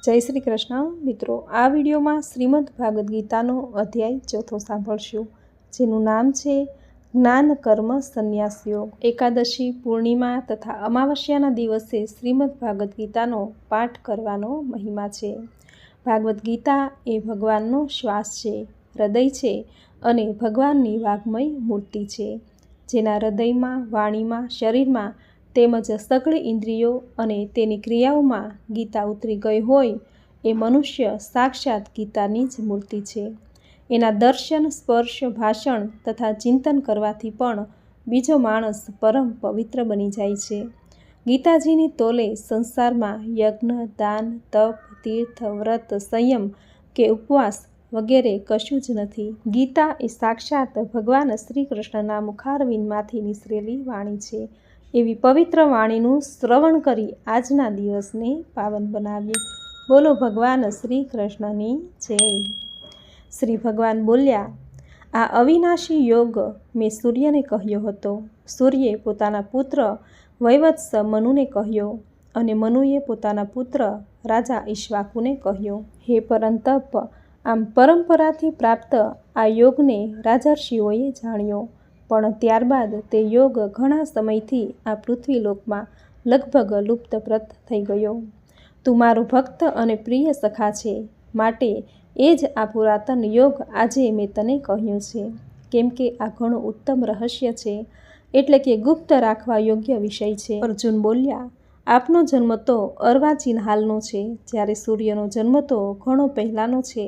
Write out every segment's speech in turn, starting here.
જય શ્રી કૃષ્ણ મિત્રો, આ વિડીયોમાં શ્રીમદ ભાગવદ ગીતાનો અધ્યાય 4 સાંભળશું, જેનું નામ છે જ્ઞાન કર્મ સંન્યાસ યોગ। એકાદશી, પૂર્ણિમા તથા અમાવસ્યાના દિવસે શ્રીમદ ભાગવદ ગીતાનો પાઠ કરવાનો મહિમા છે। ભાગવદ ગીતા એ ભગવાનનો શ્વાસ છે, હૃદય છે અને ભગવાનની વાગ્મય મૂર્તિ છે, જેના હૃદયમાં, વાણીમાં, શરીરમાં તેમજ સઘળી ઇન્દ્રિયો અને તેની ક્રિયાઓમાં ગીતા ઉતરી ગઈ હોય એ મનુષ્ય સાક્ષાત ગીતાની જ મૂર્તિ છે। એના દર્શન, સ્પર્શ, ભાષણ તથા ચિંતન કરવાથી પણ બીજો માણસ પરમ પવિત્ર બની જાય છે। ગીતાજીની તોલે સંસારમાં યજ્ઞ, દાન, તપ, તીર્થ, વ્રત, સંયમ કે ઉપવાસ વગેરે કશું જ નથી। ગીતા એ સાક્ષાત ભગવાન શ્રી કૃષ્ણના મુખારવિંદમાંથી નિસરેલી વાણી છે। એવી પવિત્ર વાણીનું શ્રવણ કરી આજના દિવસને પાવન બનાવીએ। બોલો ભગવાન શ્રી કૃષ્ણની જય। શ્રી ભગવાન બોલ્યા, આ અવિનાશી યોગ મેં સૂર્યને કહ્યો હતો। સૂર્યે પોતાના પુત્ર વૈવત્સ મનુને કહ્યો અને મનુએ પોતાના પુત્ર રાજા ઈક્ષ્વાકુને કહ્યો। હે પરંતપ, આમ પરંપરાથી પ્રાપ્ત આ યોગને રાજર્ષિઓએ જાણ્યો, પણ ત્યારબાદ તે યોગ ઘણા સમયથી આ પૃથ્વીલોકમાં લગભગ લુપ્તપ્રત થઈ ગયો। તું મારો ભક્ત અને પ્રિય સખા છે, માટે એ જ આ પુરાતન યોગ આજે મેં તને કહ્યું છે, કેમ કે આ ઘણું ઉત્તમ રહસ્ય છે, એટલે કે ગુપ્ત રાખવા યોગ્ય વિષય છે। અર્જુન બોલ્યા, આપનો જન્મ તો અર્વાચીન હાલનો છે, જ્યારે સૂર્યનો જન્મ તો ઘણો પહેલાંનો છે,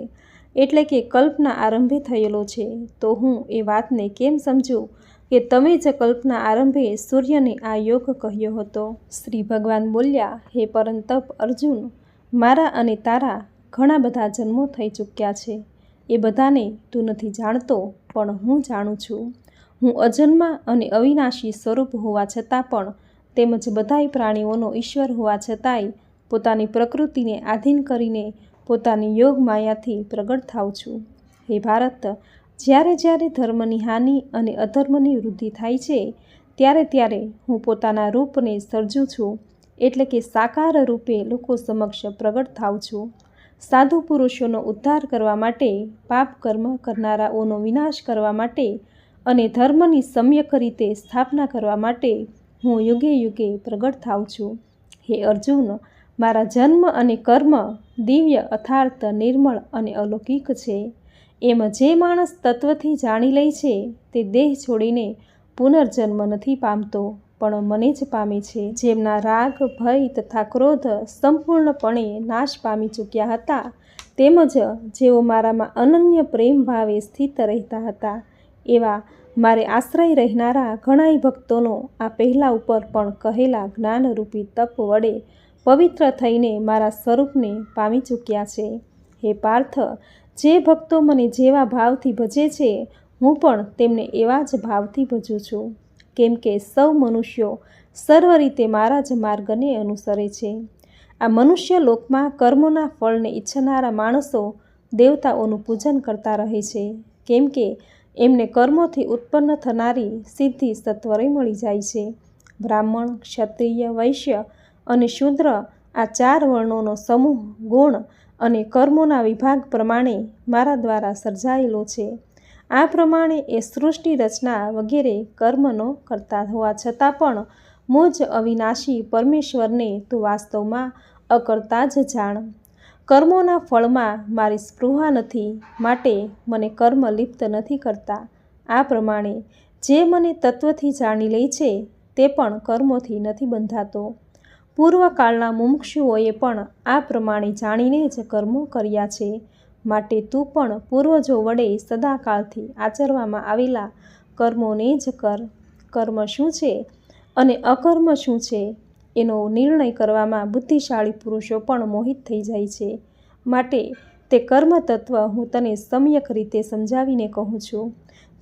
એટલે કે કલ્પના આરંભે થયેલો છે। તો હું એ વાતને કેમ સમજું કે તમે જ કલ્પના આરંભે સૂર્યને આ યોગ કહ્યો હતો? શ્રી ભગવાન બોલ્યા, હે પરંતપ અર્જુન, મારા અને તારા ઘણા બધા જન્મો થઈ ચૂક્યા છે, એ બધાને તું નથી જાણતો, પણ હું જાણું છું। હું અજન્મા અને અવિનાશી સ્વરૂપ હોવા છતાં પણ, તેમજ બધાય પ્રાણીઓનો ઈશ્વર હોવા છતાંય પોતાની પ્રકૃતિને આધીન કરીને પોતાની યોગ માયાથી પ્રગટ થાઉં છું। હે ભારત, જ્યારે જ્યારે ધર્મની હાનિ અને અધર્મની વૃદ્ધિ થાય છે, ત્યારે ત્યારે હું પોતાના રૂપને સર્જું છું, એટલે કે સાકાર રૂપે લોકો સમક્ષ પ્રગટ થાઉં છું। સાધુ પુરુષોનો ઉદ્ધાર કરવા માટે, પાપ કર્મ કરનારાઓનો વિનાશ કરવા માટે અને ધર્મની સમ્યક રીતે સ્થાપના કરવા માટે હું યુગે યુગે પ્રગટ થાઉં છું। હે અર્જુન, મારા જન્મ અને કર્મ દિવ્ય, અર્થાત નિર્મળ અને અલૌકિક છે। એમ જે માણસ તત્વથી જાણી લે છે, તે દેહ છોડીને પુનર્જન્મ નથી પામતો, પણ મને જ પામે છે। જેમના રાગ, ભય તથા ક્રોધ સંપૂર્ણપણે નાશ પામી ચૂક્યા હતા, તેમજ જેઓ મારામાં અનન્ય પ્રેમ ભાવે સ્થિત રહેતા હતા, એવા મારે આશ્રય રહેનારા ઘણાય ભક્તોનો આ પહેલા ઉપર પણ કહેલા જ્ઞાનરૂપી તપ વડે પવિત્ર થઈને મારા સ્વરૂપને પામી ચૂક્યા છે। હે પાર્થ, જે ભક્તો મને જેવા ભાવથી ભજે છે, હું પણ તેમને એવા જ ભાવથી ભજું છું, કેમ કે સૌ મનુષ્યો સર્વ રીતે મારા જ માર્ગને અનુસરે છે। આ મનુષ્ય લોકમાં કર્મોના ફળને ઈચ્છનારા માણસો દેવતાઓનું પૂજન કરતા રહે છે, કેમ કે એમને કર્મોથી ઉત્પન્ન થનારી સિદ્ધિ સત્વરે મળી જાય છે। બ્રાહ્મણ, ક્ષત્રિય, વૈશ્ય અને શૂદ્ર આ 4 વર્ણોનો સમૂહ ગુણ અને કર્મોના વિભાગ પ્રમાણે મારા દ્વારા સર્જાયેલો છે। આ પ્રમાણે એ સૃષ્ટિ રચના વગેરે કર્મનો કરતા હોવા છતાં પણ મુજ અવિનાશી પરમેશ્વરને તું વાસ્તવમાં અકર્તા જ જાણ। કર્મોના ફળમાં મારી સ્પૃહા નથી, માટે મને કર્મ લિપ્ત નથી કરતા। આ પ્રમાણે જે મને તત્વથી જાણી લે છે, તે પણ કર્મોથી નથી બંધાતો। પૂર્વકાળના મુમુક્ષુઓએ પણ આ પ્રમાણે જાણીને જ કર્મો કર્યા છે, માટે તું પણ પૂર્વજો વડે સદાકાળથી આચરવામાં આવેલા કર્મોને જ કર। કર્મ શું છે અને અકર્મ શું છે, એનો નિર્ણય કરવામાં બુદ્ધિશાળી પુરુષો પણ મોહિત થઈ જાય છે, માટે તે કર્મ તત્વ હું તને સમ્યક રીતે સમજાવીને કહું છું,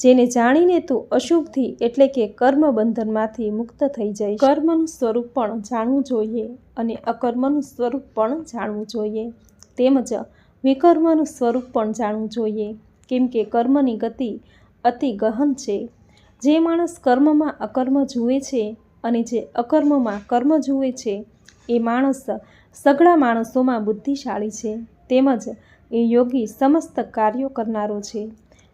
જેને જાણીને તું અશુભથી એટલે કે કર્મ બંધનમાંથી મુક્ત થઈ જઈશ। કર્મનું સ્વરૂપ પણ જાણવું જોઈએ અને અકર્મનું સ્વરૂપ પણ જાણવું જોઈએ, તેમજ વિકર્મનું સ્વરૂપ પણ જાણવું જોઈએ, કેમ કે કર્મની ગતિ અતિ ગહન છે। જે માણસ કર્મમાં અકર્મ જુએ છે અને જે અકર્મમાં કર્મ જુએ છે, એ માણસ સઘળા માણસોમાં બુદ્ધિશાળી છે, તેમજ એ યોગી સમસ્ત કાર્યો કરનારો છે,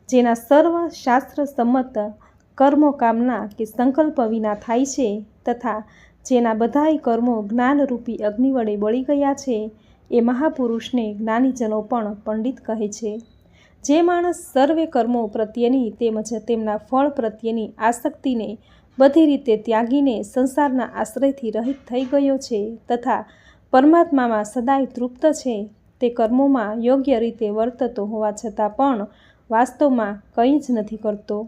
જેના સર્વ શાસ્ત્ર સંમત કર્મો કામના કે સંકલ્પ વિના થાય છે, તથા જેના બધાય કર્મો જ્ઞાનરૂપી અગ્નિ વડે બળી ગયા છે, એ મહાપુરુષને જ્ઞાનીજનો પણ પંડિત કહે છે. જે માણસ સર્વે કર્મો પ્રત્યેની તેમજ તેમના ફળ પ્રત્યેની આસક્તિને બધી રીતે ત્યાગીને સંસારના આશ્રયથી રહિત થઈ ગયો છે, તથા પરમાત્મામાં સદાય તૃપ્ત છે, તે કર્મોમાં યોગ્ય રીતે વર્તતો હોવા છતાં પણ વાસ્તવમાં કંઈ જ નથી કરતો.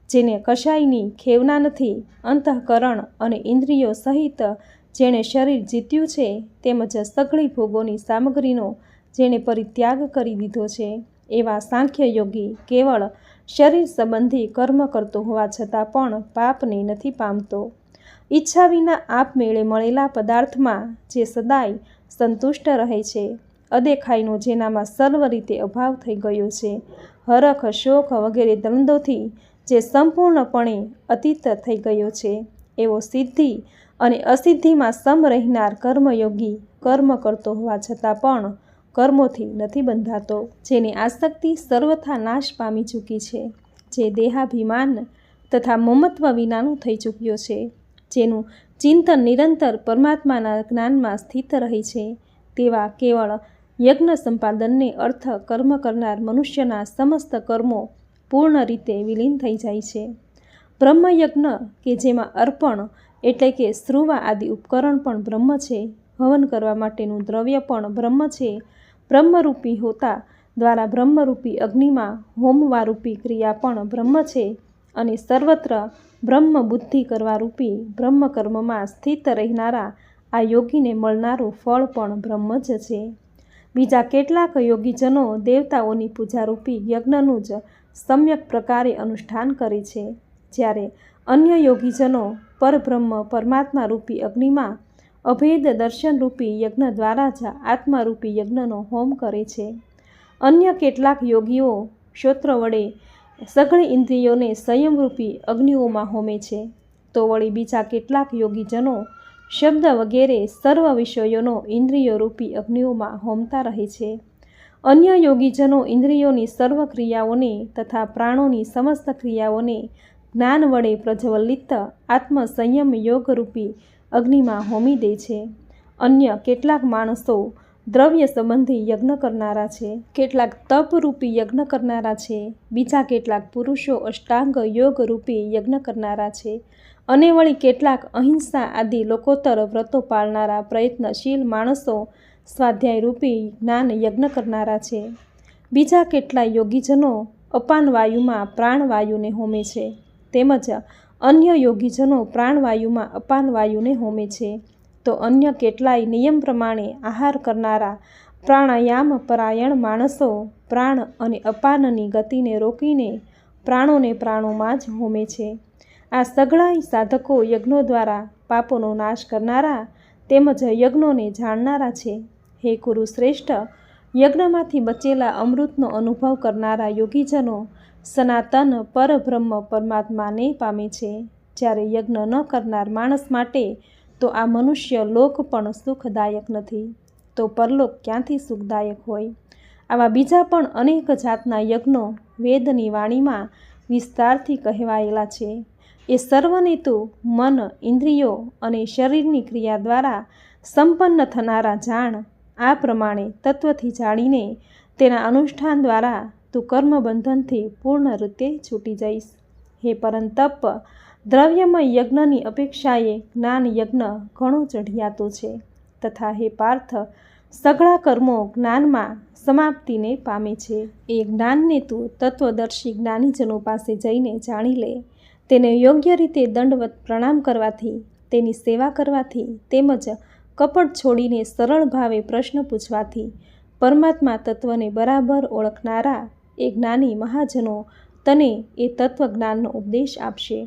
જેને કશાયની ખેવના નથી, અંતઃકરણ અને ઇન્દ્રિયો સહિત જેણે શરીર જીત્યું છે, તેમજ સઘળી ભોગોની સામગ્રીનો જેણે પરિત્યાગ કરી દીધો છે, એવા સાંખ્ય યોગી કેવળ શરીર સંબંધી કર્મ કરતો હોવા છતાં પણ પાપને નથી પામતો. ઈચ્છા વિના આપમેળે મળેલા પદાર્થમાં જે સદાય સંતુષ્ટ રહે છે, અદેખાઈનો જેનામાં સર્વ રીતે અભાવ થઈ ગયો છે, હરખ શોખ વગેરે દ્વંદ્વોથી જે સંપૂર્ણપણે અતીત થઈ ગયો છે, એવો સિદ્ધિ અને અસિદ્ધિમાં સમ રહેનાર કર્મયોગી કર્મ કરતો હોવા છતાં પણ કર્મોથી નથી બંધાતો. જેની આસક્તિ સર્વથા નાશ પામી ચૂકી છે, જે દેહાભિમાન તથા મમત્વ વિનાનું થઈ ચૂક્યો છે, જેનું ચિંતન નિરંતર પરમાત્માના જ્ઞાનમાં સ્થિત રહે છે, તેવા કેવળ યજ્ઞ સંપાદનને અર્થ કર્મ કરનાર મનુષ્યના સમસ્ત કર્મો પૂર્ણ રીતે વિલીન થઈ જાય છે. બ્રહ્મયજ્ઞ કે જેમાં અર્પણ એટલે કે સ્રુવા આદિ ઉપકરણ પણ બ્રહ્મ છે, હવન કરવા માટેનું દ્રવ્ય પણ બ્રહ્મ છે, બ્રહ્મરૂપી હોતા દ્વારા બ્રહ્મરૂપી અગ્નિમાં હોમવારૂપી ક્રિયા પણ બ્રહ્મ છે, અને સર્વત્ર બ્રહ્મ બુદ્ધિ કરવારૂપી બ્રહ્મકર્મમાં સ્થિત રહેનારા આ યોગીને મળનારું ફળ પણ બ્રહ્મ જ છે. બીજા કેટલાક યોગીજનો દેવતાઓની પૂજારૂપી યજ્ઞનું જ સમ્યક પ્રકારે અનુષ્ઠાન કરે છે, જ્યારે અન્ય યોગીજનો પરબ્રહ્મ પરમાત્મા રૂપી અગ્નિમાં અભેદ દર્શનરૂપી યજ્ઞ દ્વારા જ આત્મારૂપી યજ્ઞનો હોમ કરે છે. અન્ય કેટલાક યોગીઓ શ્રોત્ર વડે સઘળી ઇન્દ્રિયોને સંયમરૂપી અગ્નિઓમાં હોમે છે, તો વળી બીજા કેટલાક યોગીજનો શબ્દ વગેરે સર્વ વિષયોનો ઇન્દ્રિયોરૂપી અગ્નિઓમાં હોમતા રહે છે. અન્ય યોગીજનો ઇન્દ્રિયોની સર્વ ક્રિયાઓને તથા પ્રાણોની સમસ્ત ક્રિયાઓને જ્ઞાન વડે પ્રજ્વલિત આત્મસંયમ યોગરૂપી અગ્નિમાં હોમી દે છે. અન્ય કેટલાક માણસો દ્રવ્ય સંબંધી યજ્ઞ કરનારા છે, કેટલાક તપરૂપી યજ્ઞ કરનારા છે, બીજા કેટલાક પુરુષો અષ્ટાંગ યોગરૂપી યજ્ઞ કરનારા છે, અને વળી કેટલાક અહિંસા આદિ લોકોત્તર વ્રતો પાળનારા પ્રયત્નશીલ માણસો સ્વાધ્યાયરૂપી જ્ઞાન યજ્ઞ કરનારા છે. બીજા કેટલાય યોગીજનો અપાન વાયુમાં પ્રાણવાયુને હોમે છે, તેમજ અન્ય યોગીજનો પ્રાણવાયુમાં અપાન વાયુને હોમે છે, તો અન્ય કેટલાય નિયમ પ્રમાણે આહાર કરનારા પ્રાણાયામ પરાયણ માણસો પ્રાણ અને અપાનની ગતિને રોકીને પ્રાણોને પ્રાણોમાં જ હોમે છે. આ સઘળાય સાધકો યજ્ઞો દ્વારા પાપોનો નાશ કરનારા તેમજ યજ્ઞોને જાણનારા છે. હે કુરુશ્રેષ્ઠ, યજ્ઞમાંથી બચેલા અમૃતનો અનુભવ કરનારા યોગીજનો સનાતન પરબ્રહ્મ પરમાત્માને પામે છે, જ્યારે યજ્ઞ ન કરનાર માણસ માટે તો આ મનુષ્ય લોક પણ સુખદાયક નથી, તો પરલોક ક્યાંથી સુખદાયક હોય. આવા બીજા પણ અનેક જાતના યજ્ઞો વેદની વાણીમાં વિસ્તારથી કહેવાયેલા છે. એ સર્વને તું મન, ઇન્દ્રિયો અને શરીરની ક્રિયા દ્વારા સંપન્ન થનારા જાણ. આ પ્રમાણે તત્વથી જાણીને તેના અનુષ્ઠાન દ્વારા તું કર્મબંધનથી પૂર્ણ રીતે છૂટી જઈશ. હે પરંતપ, દ્રવ્યમય યજ્ઞની અપેક્ષાએ જ્ઞાન યજ્ઞ ઘણો ચઢિયાતો છે, તથા હે પાર્થ, સઘળા કર્મો જ્ઞાનમાં સમાપ્તિને પામે છે. એ જ્ઞાનને તું તત્વદર્શી જ્ઞાનીજનો પાસે જઈને જાણી લે. તેને યોગ્ય રીતે દંડવત પ્રણામ કરવાથી, તેની સેવા કરવાથી, તેમજ કપટ છોડીને સરળ ભાવે પ્રશ્ન પૂછવાથી પરમાત્મા તત્વને બરાબર ઓળખનારા એ જ્ઞાની મહાજનો તને એ તત્વજ્ઞાનનો ઉપદેશ આપશે,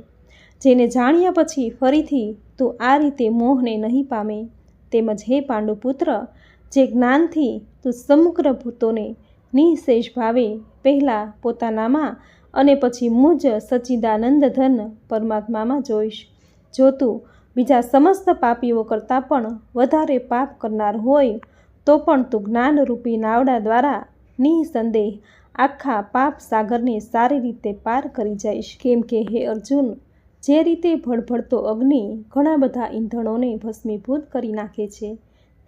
જેને જાણ્યા પછી ફરીથી તું આ રીતે મોહને નહીં પામે. તેમજ હે પાંડુપુત્ર, જે જ્ઞાનથી તું સમગ્ર ભૂતોને નિઃશેષ ભાવે પહેલાં પોતાનામાં અને પછી મુજ સચ્ચિદાનંદ ધન પરમાત્મામાં જોઈશ. જો તું બીજા સમસ્ત પાપીઓ કરતાં પણ વધારે પાપ કરનાર હોય તો પણ તું જ્ઞાનરૂપી નાવડા દ્વારા નિઃસંદેહ આખા પાપ સાગરને સારી રીતે પાર કરી જઈશ. કેમ કે હે અર્જુન, જે રીતે ભળભળતો અગ્નિ ઘણા બધા ઈંધણોને ભસ્મીભૂત કરી નાખે છે,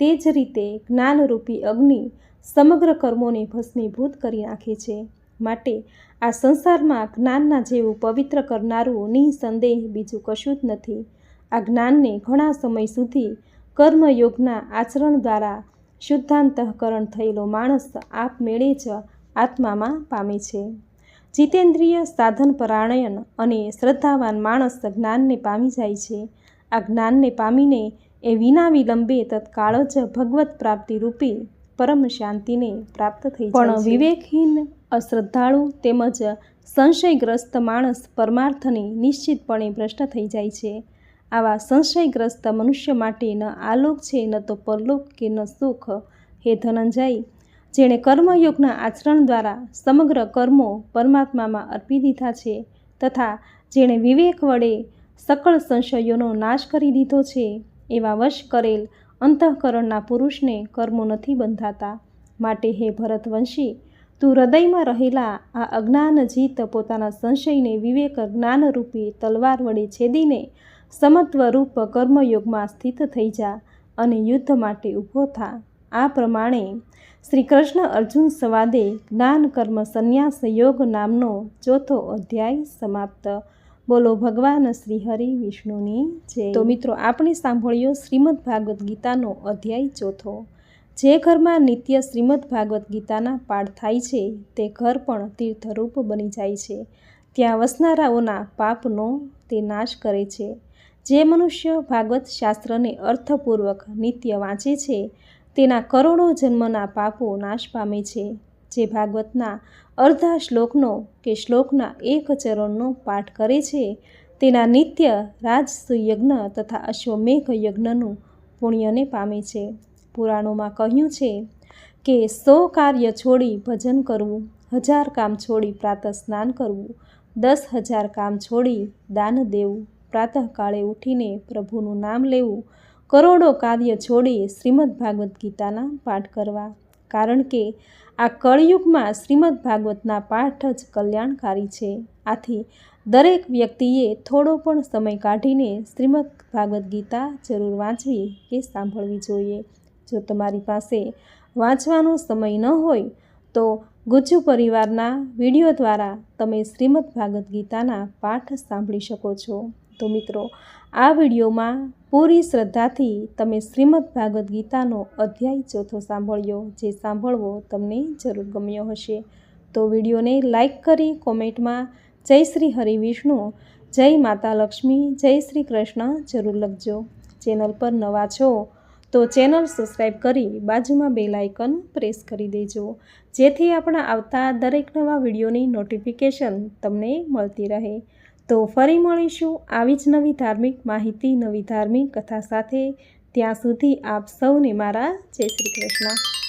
તે જ રીતે જ્ઞાનરૂપી અગ્નિ સમગ્ર કર્મોને ભસ્મીભૂત કરી નાખે છે. માટે આ સંસારમાં જ્ઞાનના જેવું પવિત્ર કરનારું નિઃસંદેહ બીજું કશું જ નથી. આ જ્ઞાનને ઘણા સમય સુધી કર્મયોગના આચરણ દ્વારા શુદ્ધાંતઃકરણ થયેલો માણસ આપમેળે જ આત્મામાં પામે છે. જીતેન્દ્રિય સાધન પરાયણ અને શ્રદ્ધાવાન માણસ જ્ઞાનને પામી જાય છે. આ જ્ઞાનને પામીને એ વિના વિલંબે તત્કાળ જ ભગવત પ્રાપ્તિ રૂપી પરમ શાંતિને પ્રાપ્ત થઈ જાય છે. પણ વિવેકહીન, અશ્રદ્ધાળુ તેમજ સંશયગ્રસ્ત માણસ પરમાર્થને નિશ્ચિતપણે ભ્રષ્ટ થઈ જાય છે. આવા સંશયગ્રસ્ત મનુષ્ય માટે ન આલોક છે, ન તો પરલોક કે ન સુખ. હે ધનંજય, જેણે કર્મયોગના આચરણ દ્વારા સમગ્ર કર્મો પરમાત્મામાં અર્પી દીધા છે તથા જેણે વિવેક વડે સકળ સંશયોનો નાશ કરી દીધો છે, એવા વશ કરેલ અંતઃકરણના પુરુષને કર્મો નથી બંધાતા. માટે હે ભરતવંશી, તું હૃદયમાં રહેલા આ અજ્ઞાનજીત પોતાના સંશયને વિવેક જ્ઞાનરૂપી તલવાર વડે છેદીને સમત્વરૂપ કર્મયોગમાં સ્થિત થઈ જા અને યુદ્ધ માટે ઊભો થા. આ પ્રમાણે શ્રી કૃષ્ણ અર્જુન સંવાદે જ્ઞાન કર્મ સંન્યાસ યોગ નામનો 4થો અધ્યાય સમાપ્ત. બોલો ભગવાન શ્રી હરિ વિષ્ણુની જય. તો મિત્રો, આપણે સાંભળ્યો શ્રીમદ ભાગવદ્ ગીતાનો અધ્યાય 4થો. જે ઘરમાં નિત્ય શ્રીમદ ભાગવદ્ ગીતાના પાઠ થાય છે તે ઘર પણ તીર્થરૂપ બની જાય છે. ત્યાં વસનારાઓના પાપનો તે નાશ કરે છે. જે મનુષ્ય ભાગવત શાસ્ત્રને અર્થપૂર્વક નિત્ય વાંચે છે તેના કરોડો જન્મના પાપો નાશ પામે છે. જે ભાગવતના અર્ધા શ્લોકનો કે શ્લોકના એક ચરણનો પાઠ કરે છે તેના નિત્ય રાજસુયજ્ઞ તથા અશ્વમેઘ યજ્ઞનું પુણ્યને પામે છે. પુરાણોમાં કહ્યું છે કે 100 કાર્ય છોડી ભજન કરવું, 1000 કામ છોડી પ્રાતઃ સ્નાન કરવું, 10,000 કામ છોડી દાન દેવું, પ્રાતઃકાળે ઉઠીને પ્રભુનું નામ લેવું, કરોડો કાર્ય છોડી શ્રીમદ ભાગવદ્ ગીતાના પાઠ કરવા. કારણ કે આ કળયુગમાં શ્રીમદ ભાગવતના પાઠ જ કલ્યાણકારી છે. આથી દરેક વ્યક્તિએ થોડો પણ સમય કાઢીને શ્રીમદ ભાગવદ્ ગીતા જરૂર વાંચવી કે સાંભળવી જોઈએ. જો તમારી પાસે વાંચવાનો સમય ન હોય તો ગુજ્જુ પરિવારના વિડીયો દ્વારા તમે શ્રીમદ ભાગવદ્ ગીતાના પાઠ સાંભળી શકો છો. તો મિત્રો, આ વિડીયોમાં પૂરી શ્રદ્ધાથી તમે શ્રીમદ ભાગવદ્ ગીતાનો અધ્યાય 4થો સાંભળ્યો. જે સાંભળવો તમને જરૂર ગમ્યો હશે તો વિડીયોને લાઈક કરી કોમેન્ટમાં જય શ્રી હરિ વિષ્ણુ, જય માતા લક્ષ્મી, જય શ્રી કૃષ્ણ જરૂર લખજો. ચેનલ પર નવા છો તો ચેનલ સબસ્ક્રાઈબ કરી બાજુમાં બેલ આઇકન પ્રેસ કરી દેજો, જેથી આપણા આવતા દરેક નવા વિડીયોની નોટિફિકેશન તમને મળતી રહે. તો ફરી મળીશું આવી જ નવી ધાર્મિક માહિતી, નવી ધાર્મિક કથા સાથે. ત્યાં સુધી આપ સૌને મારા જય શ્રી કૃષ્ણ.